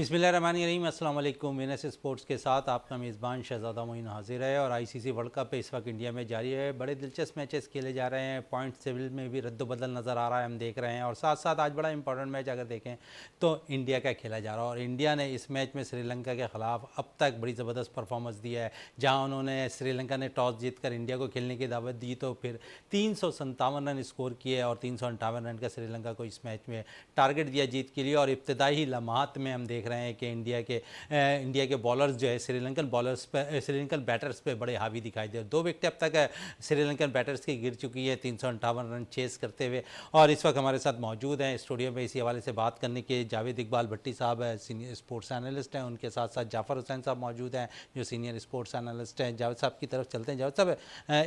बिस्मिल्लाहिर्रहमानिर्रहीम, अस्सलाम वालेकुम। विनस स्पोर्ट्स के साथ आपका मेज़बान शहज़ादा मोइन हाजिर है। और आईसीसी वर्ल्ड कप इस वक्त इंडिया में जारी है। बड़े दिलचस्प मैचेस खेले जा रहे हैं। पॉइंट टेबल में भी रद्द-बदल नज़र आ रहा है, हम देख रहे हैं। और साथ साथ आज बड़ा इंपॉर्टेंट मैच अगर देखें तो इंडिया का खेला जा रहा है। और इंडिया ने इस मैच में श्रीलंका के ख़िलाफ़ अब तक बड़ी ज़बरदस्त परफॉर्मेंस दिया है। जहाँ उन्होंने श्रीलंका ने टॉस जीत कर इंडिया को खेलने की दावत दी तो फिर 357 रन स्कोर किए और 358 रन का श्रीलंका को इस मैच में टारगेट दिया जीत के लिए। और इब्तदाई लम्हात में हम देख रहे हैं कि इंडिया के बॉलर्स जो है श्रीलंकन बैटर्स पे बड़े हावी दिखाई दे। 2 विकेट अब तक श्रीलंकन बैटर्स की गिर चुकी है 358 रन चेस करते हुए। और इस वक्त हमारे साथ मौजूद हैं स्टूडियो में इसी हवाले से बात करने के जावेद इकबाल भट्टी साहब सीनियर स्पोर्ट्स एनालिस्ट हैं। उनके साथ साथ जाफ़र हुसैन साहब मौजूद हैं जो सीनियर स्पोर्ट्स एनालिस्ट हैं। जावेद साहब की तरफ चलते हैं। जावेद साहब,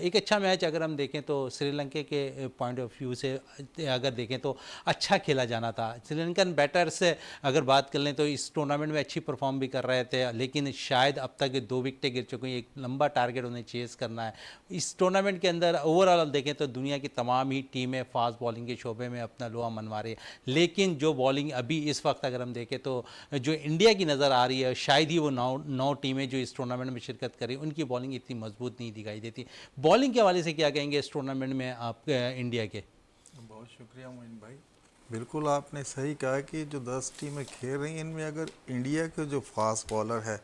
एक अच्छा मैच अगर हम देखें तो श्रीलंका के पॉइंट ऑफ व्यू से अगर देखें तो अच्छा खेला जाना था। श्रीलंकन बैटर्स अगर बात कर लें तो इस टूर्नामेंट में अच्छी परफॉर्म भी कर रहे थे, लेकिन शायद अब तक 2 विकेटें गिर चुकी हैं। एक लंबा टारगेट उन्हें चेस करना है। इस टूर्नामेंट के अंदर ओवरऑल देखें तो दुनिया की तमाम ही टीमें फास्ट बॉलिंग के शोबे में अपना लोहा मनवा रही है, लेकिन जो बॉलिंग अभी इस वक्त अगर हम देखें तो जो इंडिया की नज़र आ रही है, शायद ही वो 9 टीमें जो इस टूर्नामेंट में शिरकत करें उनकी बॉलिंग इतनी मजबूत नहीं दिखाई देती। बॉलिंग के हवाले से क्या कहेंगे इस टूर्नामेंट में आप इंडिया के? बहुत शुक्रिया मोइन भाई। बिल्कुल आपने सही कहा कि जो 10 टीमें खेल रही हैं इनमें अगर इंडिया के जो फास्ट बॉलर है,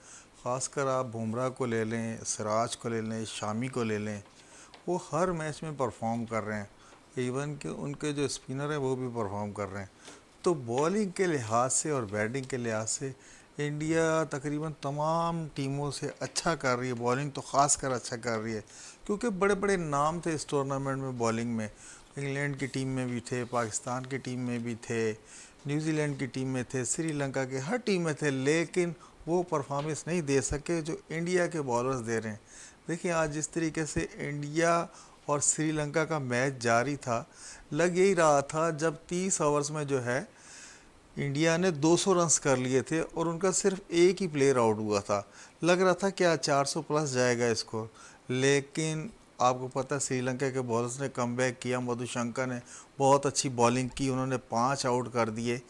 ख़ासकर आप बुमराह को ले लें, सिराज को ले लें, शामी को ले लें, वो हर मैच में परफॉर्म कर रहे हैं। इवन कि उनके जो स्पिनर हैं वो भी परफॉर्म कर रहे हैं। तो बॉलिंग के लिहाज से और बैटिंग के लिहाज से इंडिया तकरीबन तमाम टीमों से अच्छा कर रही है। बॉलिंग तो ख़ास कर अच्छा कर रही है क्योंकि बड़े बड़े नाम थे इस टूर्नामेंट में बॉलिंग में। इंग्लैंड की टीम में भी थे, पाकिस्तान की टीम में भी थे, न्यूजीलैंड की टीम में थे, श्रीलंका के हर टीम में थे, लेकिन वो परफॉर्मेंस नहीं दे सके जो इंडिया के बॉलर्स दे रहे हैं। देखिए आज जिस तरीके से इंडिया और श्रीलंका का मैच जारी था, लग यही रहा था जब 30 ओवर्स में जो है इंडिया ने 200 रन्स कर लिए थे और उनका सिर्फ एक ही प्लेयर आउट हुआ था। लग रहा था क्या 400 प्लस जाएगा स्कोर, लेकिन आपको पता है श्रीलंका के बॉलर्स ने कमबैक किया। मधुशंका ने बहुत अच्छी बॉलिंग की, उन्होंने 5 आउट कर दिए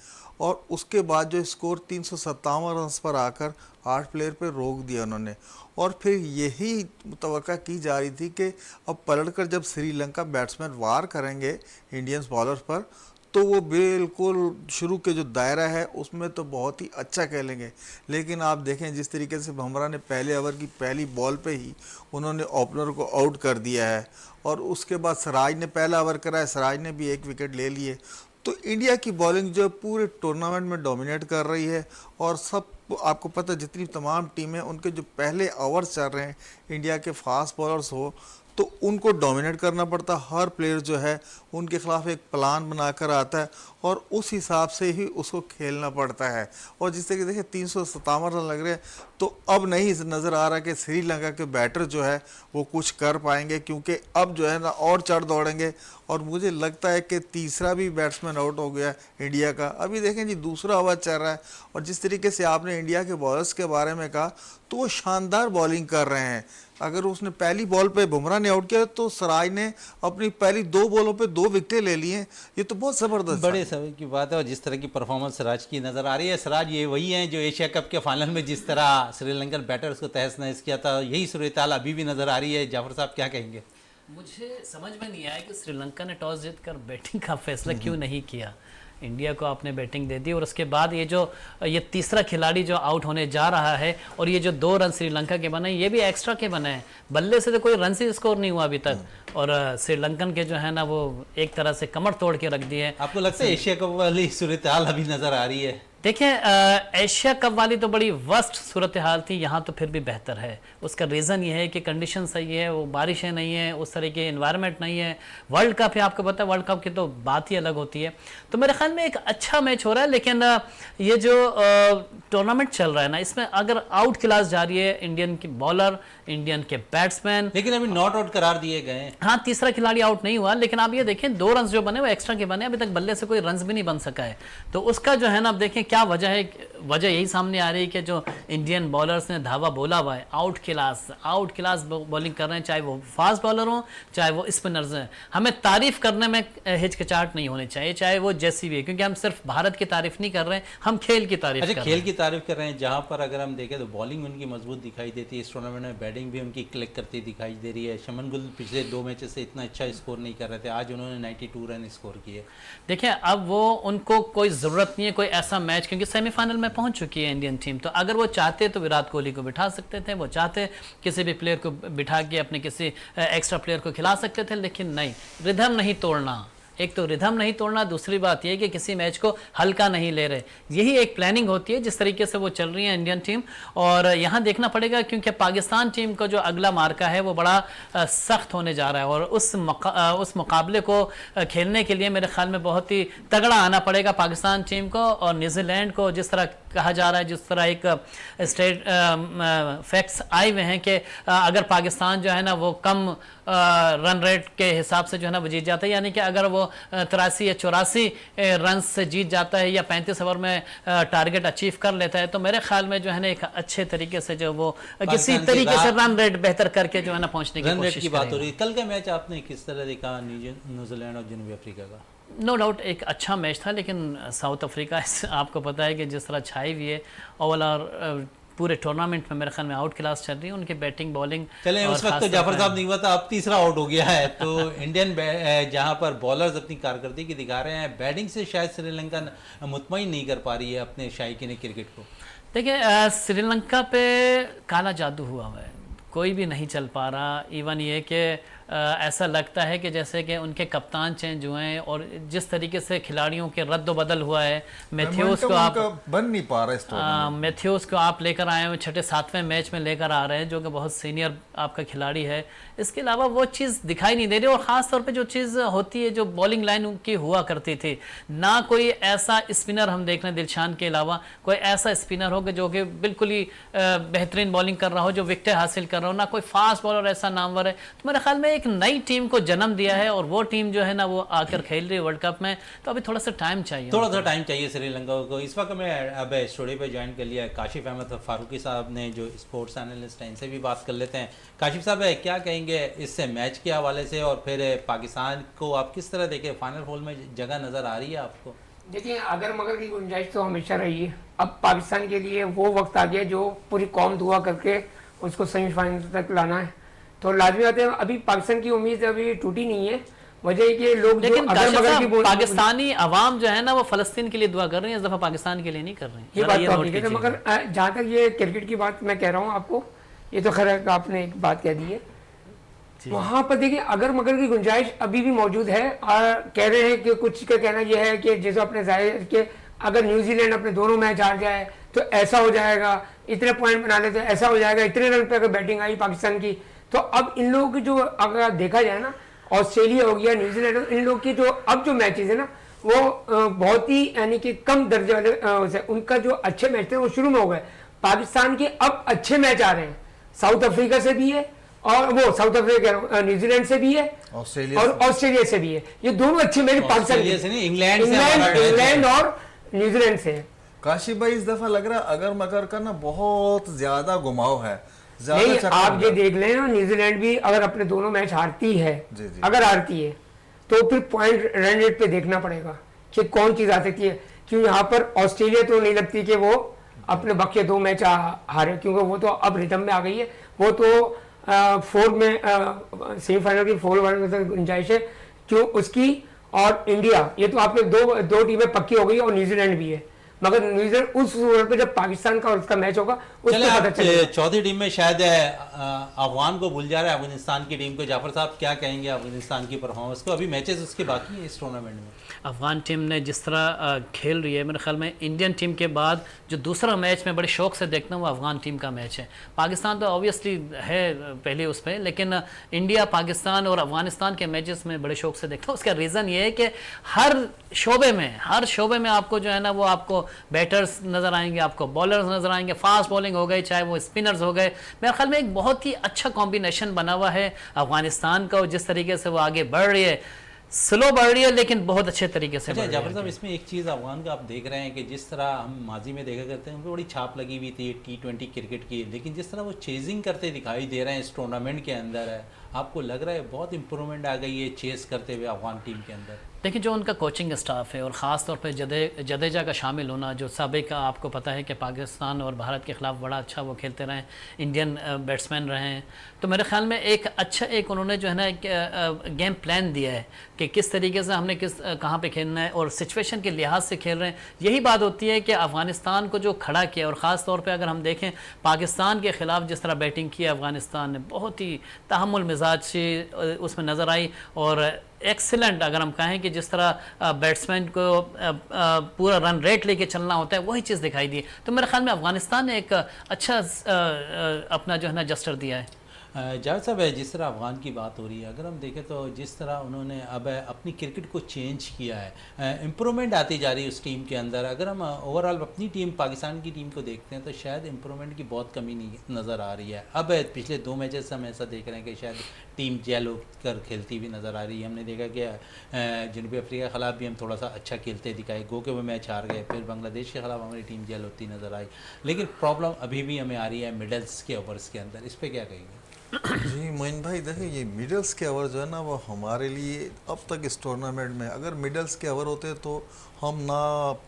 और उसके बाद जो स्कोर 357 रन्स पर आकर 8 प्लेयर पे रोक दिया उन्होंने। और फिर यही तवक्का की जा रही थी कि अब पलटकर जब श्रीलंका बैट्समैन वार करेंगे इंडियंस बॉलर पर तो वो बिल्कुल शुरू के जो दायरा है उसमें तो बहुत ही अच्छा खेलेंगे। लेकिन आप देखें जिस तरीके से बुमराह ने पहले ओवर की पहली बॉल पे ही उन्होंने ओपनर को आउट कर दिया है और उसके बाद सिराज ने पहला ओवर कराया, सिराज ने भी 1 विकेट ले लिए। तो इंडिया की बॉलिंग जो पूरे टूर्नामेंट में डोमिनेट कर रही है। और सब आपको पता है जितनी तमाम टीमें उनके जो पहले ओवर्स चल रहे हैं इंडिया के फास्ट बॉलर्स हो तो उनको डोमिनेट करना पड़ता। हर प्लेयर जो है उनके खिलाफ एक प्लान बनाकर आता है और उस हिसाब से ही उसको खेलना पड़ता है। और जिस तरीके देखिए 357 रन लग रहे हैं तो अब नहीं नज़र आ रहा कि श्रीलंका के बैटर जो है वो कुछ कर पाएंगे, क्योंकि अब जो है ना और चढ़ दौड़ेंगे। और मुझे लगता है कि तीसरा भी बैट्समैन आउट हो गया इंडिया का। अभी देखें जी दूसरा ओवर चल रहा है और जिस तरीके से आपने इंडिया के बॉलर्स के बारे में कहा तो वो शानदार बॉलिंग कर रहे हैं। अगर उसने पहली बॉल पे बुमराह ने आउट किया तो सिराज ने अपनी पहली 2 बॉलों पे 2 विकेटें ले ली हैं। ये तो बहुत ज़बरदस्त बड़े समय की बात है। और जिस तरह की परफॉर्मेंस सिराज की नज़र आ रही है, सिराज ये वही हैं जो एशिया कप के फाइनल में जिस तरह श्रीलंकन बैटर्स को तहस नहस किया था, यही सूरत-ए-हाल अभी भी नज़र आ रही है। जाफर साहब क्या कहेंगे? मुझे समझ में नहीं आया कि श्रीलंका ने टॉस जीतकर बैटिंग का फैसला क्यों नहीं किया। इंडिया को आपने बैटिंग दे दी और उसके बाद ये तीसरा खिलाड़ी जो आउट होने जा रहा है और ये जो 2 रन श्रीलंका के बने ये भी एक्स्ट्रा के बने हैं। बल्ले से तो कोई रन से स्कोर नहीं हुआ अभी तक और श्रीलंकन के जो है ना वो एक तरह से कमर तोड़ के रख दिए। आपको लगता है एशिया कप वाली सूरत हाल अभी नज़र आ रही है? देखिए एशिया कप वाली तो बड़ी वर्स्ट सूरत हाल थी, यहाँ तो फिर भी बेहतर है। उसका रीज़न ये है कि कंडीशन सही है, वो बारिशें नहीं है, उस तरह के इन्वायरमेंट नहीं है। वर्ल्ड कप है, आपको पता है वर्ल्ड कप की तो बात ही अलग होती है। तो मेरे ख्याल में एक अच्छा मैच हो रहा है। लेकिन ये जो टूर्नामेंट चल रहा है ना इसमें अगर आउट क्लास जा रही है इंडियन की बॉलर, इंडियन के बैट्समैन, लेकिन अभी नॉट आउट करार दिए गए। हाँ तीसरा खिलाड़ी आउट नहीं हुआ, लेकिन आप ये देखें 2 रन जो बने वो एक्स्ट्रा के बने, अभी तक बल्ले से कोई रन भी नहीं बन सका है। तो उसका जो है ना अब देखें क्या क्या वजह है? वजह यही सामने आ रही है कि जो इंडियन बॉलर्स ने धावा बोला हुआ है, आउट क्लास बॉलिंग कर रहे हैं, चाहे वो फास्ट बॉलर हो चाहे वो स्पिनर्स हैं। हमें तारीफ करने में हिचकिचाहट नहीं होनी चाहिए, चाहे वो जैसी भी है, क्योंकि हम सिर्फ भारत की तारीफ नहीं कर रहे हैं, हम खेल की तारीफ कर रहे हैं। खेल की तारीफ कर रहे हैं, जहां पर अगर हम देखें तो बॉलिंग उनकी मजबूत दिखाई देती है इस टूर्नामेंट में, बैटिंग भी उनकी क्लिक करती दिखाई दे रही है। शमन गुल पिछले 2 मैचेस से इतना अच्छा स्कोर नहीं कर रहे थे, आज उन्होंने 92 रन स्कोर किए। देखिए अब वो उनको कोई ज़रूरत नहीं है कोई ऐसा मैच, क्योंकि सेमीफाइनल में पहुंच चुकी है इंडियन टीम। तो अगर वो चाहते तो विराट कोहली को बिठा सकते थे, वो चाहते किसी भी प्लेयर को बिठा के अपने किसी एक्स्ट्रा प्लेयर को खिला सकते थे, लेकिन नहीं, रिदम नहीं तोड़ना। एक तो रिदम नहीं तोड़ना, दूसरी बात यह कि किसी मैच को हल्का नहीं ले रहे। यही एक प्लानिंग होती है जिस तरीके से वो चल रही है इंडियन टीम। और यहाँ देखना पड़ेगा, क्योंकि पाकिस्तान टीम का जो अगला मार्का है वो बड़ा सख्त होने जा रहा है, और उस मुकाबले को खेलने के लिए मेरे ख्याल में बहुत ही तगड़ा आना पड़ेगा पाकिस्तान टीम को। और न्यूजीलैंड को जिस तरह कहा जा रहा है, जिस तरह एक स्टेट फैक्ट्स आए हुए हैं कि अगर पाकिस्तान जो है ना वो कम रन रेट के हिसाब से जो है ना वो जीत जाता है, यानी कि अगर वो 83 या 84 रन से जीत जाता है या 35 ओवर में टारगेट अचीव कर लेता है, तो मेरे ख्याल में जो है ना एक अच्छे तरीके से जो वो किसी तरीके से रन रेट बेहतर करके जो है ना पहुंचने की कोशिश की बात हो रही है। कल का मैच आपने किस तरह देखा, न्यूजीलैंड और जनूबी अफ्रीका का? नो डाउट एक अच्छा मैच था, लेकिन साउथ अफ्रीका आपको पता है कि जिस तरह छाई हुई है ओवल और पूरे टूर्नामेंट में मेरे ख्याल में आउट क्लास चल रही है उनकी बैटिंग बॉलिंग। चले उस वक्त तो जाफर साहब नहीं हुआ था, अब तीसरा आउट हो गया है। तो इंडियन जहां पर बॉलर्स अपनी कारकर्दगी दिखा रहे हैं, बैटिंग से शायद श्रीलंका मुतमईन नहीं कर पा रही है अपने शायकीन क्रिकेट को। देखिए श्रीलंका पे काला जादू हुआ है, कोई भी नहीं चल पा रहा। इवन ये कि ऐसा लगता है कि जैसे कि उनके कप्तान चेंज हुए हैं, और जिस तरीके से खिलाड़ियों के रद्द बदल हुआ है। मैथ्यूज को आप बन नहीं पा रहा, मैथ्यूज को आप लेकर आए हैं, 6-7वें मैच में लेकर आ रहे हैं, जो कि बहुत सीनियर आपका खिलाड़ी है। इसके अलावा वो चीज़ दिखाई नहीं दे रही, और ख़ास तौर पे जो चीज़ होती है, जो बॉलिंग लाइन उनकी हुआ करती थी, ना कोई ऐसा स्पिनर हम देख रहे हैं दिलशान के अलावा, कोई ऐसा स्पिनर हो जो कि बिल्कुल ही बेहतरीन बॉलिंग कर रहा हो, जो विकेट हासिल कर रहा हो, ना कोई फास्ट बॉलर ऐसा नामवर है। तो मेरे ख्याल में एक नई टीम को जन्म दिया है, और वो टीम जो है ना वो आकर खेल रही है वर्ल्ड कप में। तो अभी थोड़ा सा टाइम चाहिए, थोड़ा सा टाइम चाहिए श्रीलंका को। इस वक्त मैं अब स्टूडियो पे ज्वाइन कर लिया है काशिफ अहमद फारूकी साहब ने, जो स्पोर्ट्स एनालिस्ट हैं, इनसे भी बात कर लेते हैं। काशिफ साहब क्या कहेंगे इससे मैच के हवाले से, और फिर पाकिस्तान को आप किस तरह देखें, फाइनल होल में जगह नज़र आ रही है आपको? देखिए अगर मगर की गुंजाइश तो हमेशा रही है। अब पाकिस्तान के लिए वो वक्त आ गया जो पूरी कौम दुआ करके उसको सेमीफाइनल तक लाना है। तो लाजमी बात है, अभी पाकिस्तान की उम्मीद अभी टूटी नहीं है। वजह है कि लोग लेकिन पाकिस्तानी अवाम जो है ना वो फलस्तीन के लिए दुआ कर रही है, इस दफा पाकिस्तान के लिए नहीं कर रही है। ये बात तो मगर जहाँ तक ये क्रिकेट की बात मैं कह रहा हूँ आपको, ये तो खैर आपने एक बात कह दी है। वहां पर देखिए अगर मगर की गुंजाइश अभी भी मौजूद है, और कह रहे हैं कि कुछ का कहना यह है कि जैसे अपने जाहिर के अगर न्यूजीलैंड अपने दोनों मैच हार जाए तो ऐसा हो जाएगा, इतने पॉइंट बना लेते ऐसा हो जाएगा, इतने रन पे अगर बैटिंग आई पाकिस्तान की। तो अब इन लोगों की जो अगर देखा जाए ना, ऑस्ट्रेलिया हो गया, न्यूजीलैंड, इन लोग की जो अब जो मैचेस है ना वो बहुत ही यानी कि कम दर्जे वाले, उनका जो अच्छे मैच थे वो शुरू में हो गए। पाकिस्तान के अब अच्छे मैच आ रहे हैं, साउथ अफ्रीका से भी है, और वो साउथ अफ्रीका न्यूजीलैंड से भी है, और ऑस्ट्रेलिया से भी है। ये दोनों अच्छे मैच पाकिस्तान से नहीं, इंग्लैंड और न्यूजीलैंड से। काशिफ भाई इस दफा लग रहा अगर मगर का ना बहुत ज्यादा घुमाव है। नहीं आप ये देख लें ना, न्यूजीलैंड भी अगर अपने दोनों मैच हारती है, अगर हारती है तो फिर पॉइंट रन रेट पे देखना पड़ेगा कि कौन चीज आ सकती है। क्यों यहाँ पर ऑस्ट्रेलिया तो नहीं लगती कि वो अपने बाकी 2 मैच हारे, क्योंकि वो तो अब रिदम में आ गई है। वो तो 4 में सेमीफाइनल की 4 वाले तक गुंजाइश है क्यों उसकी। और इंडिया ये तो आपके दो टीमें पक्की हो गई, और न्यूजीलैंड भी है। मगर न्यूजीलैंड उस पे जब पाकिस्तान का और उसका मैच होगा उसमें पता चलेगा। चौथी टीम में शायद अफगान को भूल जा रहा है, अफगानिस्तान की टीम को। जाफर साहब क्या कहेंगे अफगानिस्तान की परफॉर्मेंस को? अभी मैचेस उसके बाकी हैं इस टूर्नामेंट में। अफगान टीम ने जिस तरह खेल रही है, मेरे ख्याल में इंडियन टीम के बाद जो दूसरा मैच में बड़े शौक से देखता हूँ वो अफगान टीम का मैच है। पाकिस्तान तो ऑब्वियसली है पहले उस पर, लेकिन इंडिया, पाकिस्तान और अफगानिस्तान के मैचेस में बड़े शौक से देखता हूँ। उसका रीज़न ये है कि हर शोबे में आपको जो है ना वो आपको बैटर्स नज़र आएंगे, आपको बॉलर्स नज़र आएंगे, फास्ट बॉलिंग हो गई, चाहे वो स्पिनर्स हो गए। मेरे ख्याल में एक बहुत ही अच्छा कॉम्बिनेशन बना हुआ है अफगानिस्तान का, और जिस तरीके से वो आगे बढ़ रही है। स्लो बढ़ रही है लेकिन बहुत अच्छे तरीके से अच्छा बढ़ रही जाफर है। साहब, इसमें एक चीज़ अफगान का आप देख रहे हैं कि जिस तरह हम माजी में देखा करते हैं उनको बड़ी छाप लगी हुई थी T20 क्रिकेट की, लेकिन जिस तरह वो चेजिंग करते दिखाई दे रहे हैं इस टूर्नामेंट के अंदर है, आपको लग रहा है बहुत इंप्रूवमेंट आ गई है चेस करते हुए अफगान टीम के अंदर? देखिए, जो उनका कोचिंग स्टाफ है और ख़ास तौर पे जडेजा का शामिल होना, जो साबिक का आपको पता है कि पाकिस्तान और भारत के ख़िलाफ़ बड़ा अच्छा वो खेलते रहे, इंडियन बैट्समैन रहे हैं, तो मेरे ख्याल में एक अच्छा एक उन्होंने जो है ना एक गेम प्लान दिया है कि किस तरीके से हमने कहाँ पे खेलना है और सिचुएशन के लिहाज से खेल रहे हैं। यही बात होती है कि अफ़गानिस्तान को जो खड़ा किया, और ख़ास तौर पे अगर हम देखें पाकिस्तान के ख़िलाफ़ जिस तरह बैटिंग की अफ़गानिस्तान ने, बहुत ही तहम्मुल मिजाज से उसमें नज़र आई, और एक्सीलेंट अगर हम कहें कि जिस तरह बैट्समैन को पूरा रन रेट लेके चलना होता है, वही चीज़ दिखाई दी। तो मेरे ख्याल में अफ़गानिस्तान ने एक अच्छा अपना जो है ना जस्टर दिया है। जावेद साहब, जिस तरह अफ़गान की बात हो रही है, अगर हम देखें तो जिस तरह उन्होंने अब अपनी क्रिकेट को चेंज किया है, इम्प्रूवमेंट आती जा रही है उस टीम के अंदर। अगर हम ओवरऑल अपनी टीम पाकिस्तान की टीम को देखते हैं तो शायद इम्प्रूवमेंट की बहुत कमी नहीं नज़र आ रही है। अब पिछले 2 मैचेस हम ऐसा देख रहे हैं कि शायद टीम जेल होकर खेलती हुई नज़र आ रही है। हमने देखा कि जनूबी अफ्रीका के ख़िलाफ़ भी हम थोड़ा सा अच्छा खेलते दिखाए, गो के वो मैच हार गए, फिर बांग्लादेश के ख़िलाफ़ हमारी टीम जेल होती नज़र आई, लेकिन प्रॉब्लम अभी भी हमें आ रही है मिडल्स के ओवर्स के अंदर। इस पर क्या कहेंगे? जी मोइन भाई, देखिए ये मिडल्स के ओवर जो है ना, वो हमारे लिए अब तक इस टूर्नामेंट में अगर मिडल्स के ओवर होते तो हम ना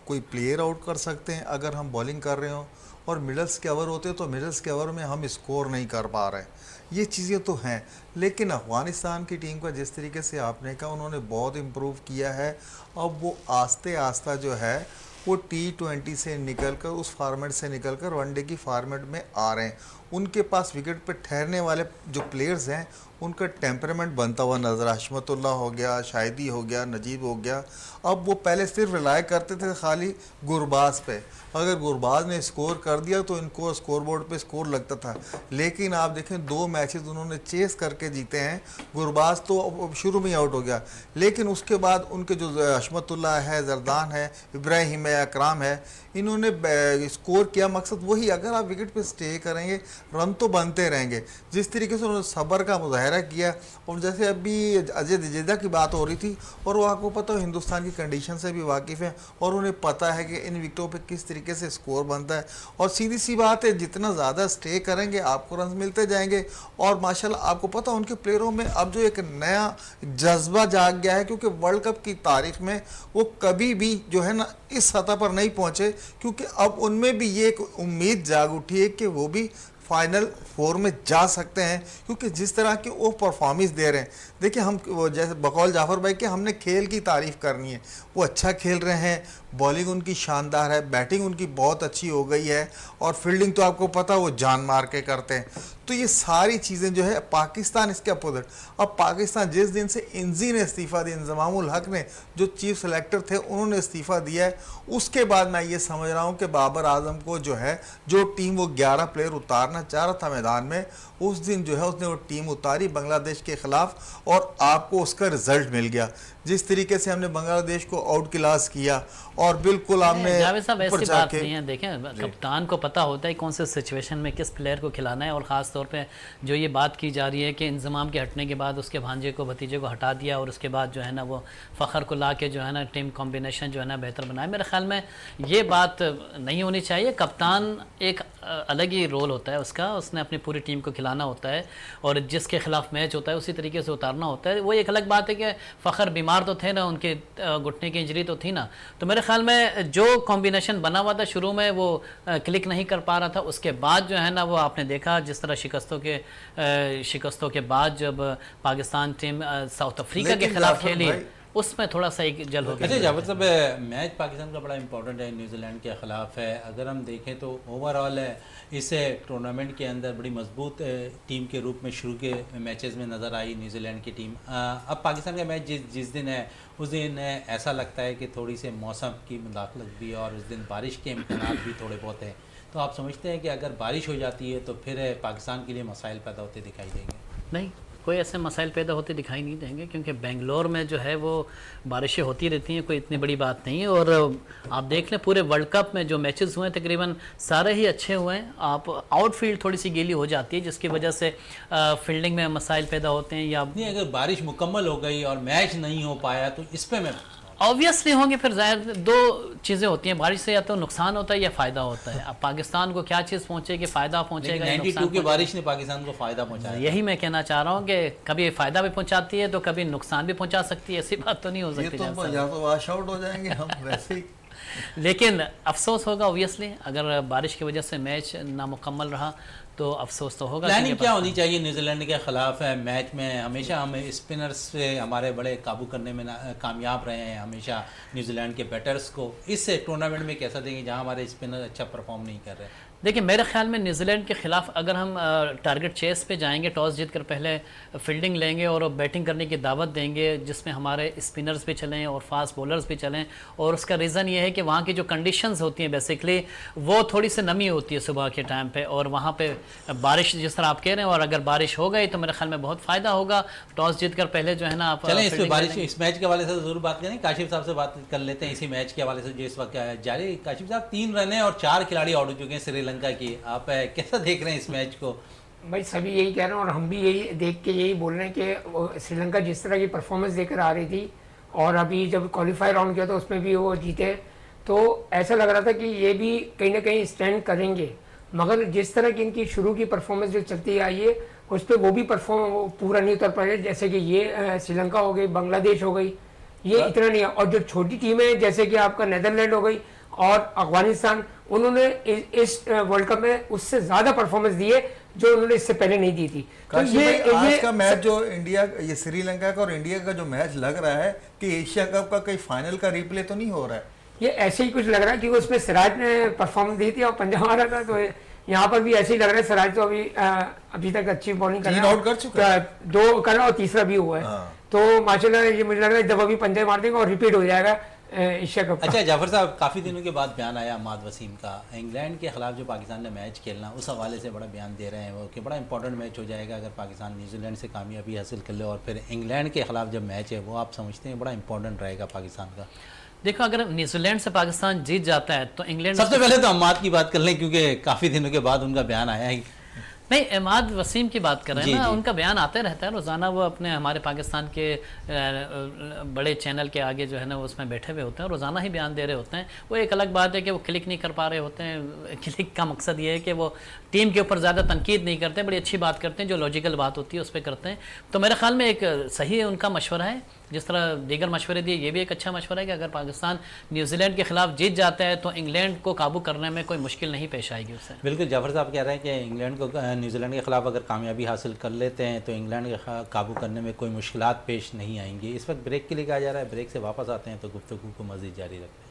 कोई प्लेयर आउट कर सकते हैं अगर हम बॉलिंग कर रहे हो, और मिडल्स के ओवर होते तो मिडल्स के ओवर में हम स्कोर नहीं कर पा रहे। ये चीज़ें तो हैं, लेकिन अफ़गानिस्तान की टीम का जिस तरीके से आपने कहा उन्होंने बहुत इम्प्रूव किया है। अब वो आस्ते आस्ता जो है वो T20 से निकलकर, उस फॉर्मेट से निकलकर वनडे की फॉर्मेट में आ रहे हैं। उनके पास विकेट पे ठहरने वाले जो प्लेयर्स हैं उनका टेम्परामेंट बनता हुआ नज़र, हशमतुल्लाह हो गया, शाहिदी हो गया, नजीब हो गया। अब वो पहले सिर्फ रिलाय करते थे खाली गुरबाज पे, अगर गुरबाज ने स्कोर कर दिया तो इनको स्कोर बोर्ड पे स्कोर लगता था। लेकिन आप देखें 2 मैचेस उन्होंने चेस करके जीते हैं। गुरबाज तो अब शुरू में ही आउट हो गया, लेकिन उसके बाद उनके जो हशमतुल्लाह है, जरदान है, इब्राहिम है, अकराम है, इन्होंने स्कोर किया। मकसद वही, अगर आप विकेट पे स्टे करेंगे रन तो बनते रहेंगे। जिस तरीके से उन्होंने सब्र का मुजाहरा किया, और जैसे अभी अजय जडेजा की बात हो रही थी, और वो आपको पता है हिंदुस्तान की कंडीशन से भी वाकिफ़ है और उन्हें पता है कि इन विकेटों पे किस तरीके से स्कोर बनता है। और सीधी सी बात है, जितना ज़्यादा स्टे करेंगे आपको रन मिलते जाएंगे। और माशाल्लाह आपको पता उनके प्लेयरों में अब जो एक नया जज्बा जाग गया है, क्योंकि वर्ल्ड कप की तारीख में वो कभी भी जो है ना इस सतह पर नहीं पहुँचे, क्योंकि अब उनमें भी ये एक उम्मीद जाग उठी है कि वो भी फाइनल 4 में जा सकते हैं, क्योंकि जिस तरह की वो परफॉर्मेंस दे रहे हैं। देखिए हम वो जैसे बकौल जाफ़र भाई के हमने खेल की तारीफ़ करनी है, वो अच्छा खेल रहे हैं, बॉलिंग उनकी शानदार है, बैटिंग उनकी बहुत अच्छी हो गई है, और फील्डिंग तो आपको पता वो जान मार के करते हैं। तो ये सारी चीज़ें जो है पाकिस्तान इसके अपोजिट। अब पाकिस्तान जिस दिन से इंजी ने इस्तीफ़ा दिया, इंज़मामुल हक ने जो चीफ सेलेक्टर थे उन्होंने इस्तीफ़ा दिया है, उसके बाद मैं ये समझ रहा हूँ कि बाबर आजम को जो है जो टीम वो 11 प्लेयर उतारना चाह रहा था मैदान में, उस दिन जो है उसने वो टीम उतारी बांग्लादेश के ख़िलाफ़, और आपको उसका रिजल्ट मिल गया। जिस तरीके से हमने बांग्लादेश को आउट क्लास किया, और बिल्कुल हमने जावेद साहब ऐसी बात नहीं है। देखें, कप्तान को पता होता है कौन से सिचुएशन में किस प्लेयर को खिलाना है, और ख़ास तौर पे जो ये बात की जा रही है कि इंजमाम के हटने के बाद उसके भांजे को, भतीजे को हटा दिया, और उसके बाद जो है ना वो फ़खर को ला के जो है ना टीम कॉम्बिनेशन जो है ना बेहतर बनाए। मेरे ख्याल में ये बात नहीं होनी चाहिए। कप्तान एक अलग ही रोल होता है उसका, उसने अपनी पूरी टीम को खिलाना होता है, और जिसके खिलाफ मैच होता है उसी तरीके से उतारना होता है। वो एक अलग बात है कि फ़खर बीमार तो थे ना, उनके घुटने की इंजरी तो थी ना, तो मेरे ख्याल में जो कॉम्बिनेशन बना हुआ था शुरू में वो क्लिक नहीं कर पा रहा था। उसके बाद जो है ना वो आपने देखा जिस तरह शिकस्तों के बाद जब पाकिस्तान टीम साउथ अफ्रीका के खिलाफ खेली, उसमें थोड़ा सा एक जल हो गया। अच्छा जावेद साहब, मैच पाकिस्तान का बड़ा इंपॉर्टेंट है, न्यूजीलैंड के ख़िलाफ़ है। अगर हम देखें तो ओवरऑल इस टूर्नामेंट के अंदर बड़ी मजबूत टीम के रूप में शुरू के मैचेस में नज़र आई न्यूजीलैंड की टीम। अब पाकिस्तान का मैच जिस दिन है उस दिन ऐसा लगता है कि थोड़ी सी मौसम की मुदाखलत भी है, और उस दिन बारिश के इम्कान भी थोड़े बहुत हैं। तो आप समझते हैं कि अगर बारिश हो जाती है तो फिर पाकिस्तान के लिए मसाइल पैदा होते दिखाई देंगे? नहीं, कोई ऐसे मसाइल पैदा होते दिखाई नहीं देंगे, क्योंकि बेंगलोर में जो है वो बारिशें होती रहती हैं, कोई इतनी बड़ी बात नहीं है। और आप देख लें पूरे वर्ल्ड कप में जो मैचेस हुए हैं तकरीबन सारे ही अच्छे हुए हैं। आप आउटफील्ड थोड़ी सी गीली हो जाती है जिसकी वजह से फील्डिंग में मसाइल पैदा होते हैं, या नहीं, अगर बारिश मुकम्मल हो गई और मैच नहीं हो पाया तो इस पे मैं ऑब्वियसली होंगे। फिर जाहिर दो चीज़ें होती हैं, बारिश से या तो नुकसान होता है या फ़ायदा होता है। अब पाकिस्तान को क्या चीज़ पहुंचेगी, फ़ायदा पहुंचेगा या 92 नुकसान की बारिश ने पाकिस्तान को फायदा पहुंचाया। यही मैं कहना चाह रहा हूँ कि कभी फ़ायदा भी पहुंचाती है तो कभी नुकसान भी पहुंचा सकती है। ऐसी बात तो नहीं हो ये सकती तो जनाब साहब। या तो वॉश आउट हो जाएंगे हम वैसे ही। लेकिन अफसोस होगा ऑब्वियसली, अगर बारिश की वजह से मैच नामुकम्मल रहा तो अफसोस तो होगा। प्लानिंग क्योंकि क्या होनी चाहिए न्यूजीलैंड के खिलाफ है मैच में? हमेशा हम स्पिनर्स से हमारे बड़े काबू करने में कामयाब रहे हैं हमेशा न्यूजीलैंड के बैटर्स को। इस टूर्नामेंट में कैसा देंगे जहां हमारे स्पिनर अच्छा परफॉर्म नहीं कर रहे? देखिए मेरे ख्याल में न्यूजीलैंड के खिलाफ अगर हम टारगेट चेस पे जाएंगे, टॉस जीतकर पहले फील्डिंग लेंगे और बैटिंग करने की दावत देंगे, जिसमें हमारे स्पिनर्स भी चलें और फास्ट बॉलर्स भी चलें। और उसका रीज़न ये है कि वहाँ की जो कंडीशंस होती हैं बेसिकली वो थोड़ी सी नमी होती है सुबह के टाइम पे, और वहाँ पे बारिश जिस तरह आप कह रहे हैं, और अगर बारिश हो गई तो मेरे ख्याल में बहुत फ़ायदा होगा। टॉस जीतकर पहले जो है ना आप चलें इस पे fielding बारिश करेंगे। इस मैच के हवाले से ज़रूर बात करें। काशिफ साहब से बात कर लेते हैं इसी मैच के हवाले से जो इस वक्त जारी। काशिफ साहब 3 रन है और 4 खिलाड़ी आउट हो चुके हैं श्रीलंका की, आप कैसा देख रहे हैं इस मैच को? भाई सभी यही कह रहे हैं और हम भी यही देख के यही बोल रहे हैं कि श्रीलंका जिस तरह की परफॉर्मेंस देकर आ रही थी और अभी जब क्वालिफाई राउंड किया तो उसमें भी वो जीते, तो ऐसा लग रहा था कि ये भी कहीं ना कहीं स्टैंड करेंगे। मगर जिस तरह की इनकी शुरू की परफॉर्मेंस जो चलती आई है उस पर वो भी पूरा नहीं उतर पाए। जैसे कि ये श्रीलंका हो गई, बांग्लादेश हो गई, ये इतना नहीं है। और जो छोटी टीमें जैसे कि आपका नेदरलैंड हो गई और अफगानिस्तान, उन्होंने इस वर्ल्ड कप में उससे ज़्यादा परफॉर्मेंस दी है जो उन्होंने इससे पहले नहीं दी थी। तो आज का मैच जो इंडिया, ये श्रीलंका का और इंडिया का जो मैच लग रहा है कि एशिया कप का कहीं फाइनल का रिप्ले तो नहीं हो रहा है? ये ऐसे ही कुछ लग रहा है क्योंकि उसमें सिराज ने परफॉर्मेंस दी थी और पंजाब आ रहा था, तो यहाँ पर भी ऐसे ही लग रहा है। सिराज तो अभी तक अच्छी बॉलिंग कर रहा है, आउट कर चुका है, 2 कर रहा और तीसरा भी हुआ है। तो माशाल्लाह ये मुझे लग रहा है जब अभी पंजाब मार देगा और रिपीट हो जाएगा एशिया कप। अच्छा जाफर साहब, काफ़ी दिनों के बाद बयान आया अहमद वसीम का, इंग्लैंड के खिलाफ जो पाकिस्तान ने मैच खेलना उस हवाले से बड़ा बयान दे रहे हैं वो कि बड़ा इंपॉर्टेंट मैच हो जाएगा अगर पाकिस्तान न्यूजीलैंड से कामयाबी हासिल कर ले, और फिर इंग्लैंड के खिलाफ जब मैच है वो आप समझते हैं बड़ा इंपॉर्टेंट रहेगा पाकिस्तान का? देखो अगर न्यूजीलैंड से पाकिस्तान जीत जाता है तो इंग्लैंड सबसे पहले तो अहमद की बात कर लें क्योंकि काफ़ी दिनों के बाद उनका बयान आया है। नहीं, अहमद वसीम की बात कर रहे हैं जी, ना, जी। उनका बयान आते रहता है रोज़ाना। वो अपने हमारे पाकिस्तान के बड़े चैनल के आगे जो है ना वो उसमें बैठे हुए होते हैं, रोज़ाना ही बयान दे रहे होते हैं। वो एक अलग बात है कि वो क्लिक नहीं कर पा रहे होते हैं। क्लिक का मकसद ये है कि वो टीम के ऊपर ज़्यादा तनकीद नहीं करते, बड़ी अच्छी बात करते हैं, जो लॉजिकल बात होती है उस पर करते हैं। तो मेरे ख्याल में एक सही उनका मशवरा है, जिस तरह दीगर मशवरे दिए ये भी एक अच्छा मशवरा है कि अगर पाकिस्तान न्यूजीलैंड के खिलाफ जीत जाता है तो इंग्लैंड को काबू करने में कोई मुश्किल नहीं पेश आएगी उससे। बिल्कुल, जाफर साहब कह रहे हैं कि इंग्लैंड को न्यूजीलैंड के खिलाफ अगर कामयाबी हासिल कर लेते हैं तो इंग्लैंड के काबू करने में कोई मुश्किलात पेश नहीं आएंगी। इस वक्त ब्रेक के लिए कहा जा रहा है, ब्रेक से वापस आते हैं तो गुफ्तगू को मज़ीद जारी रखते हैं।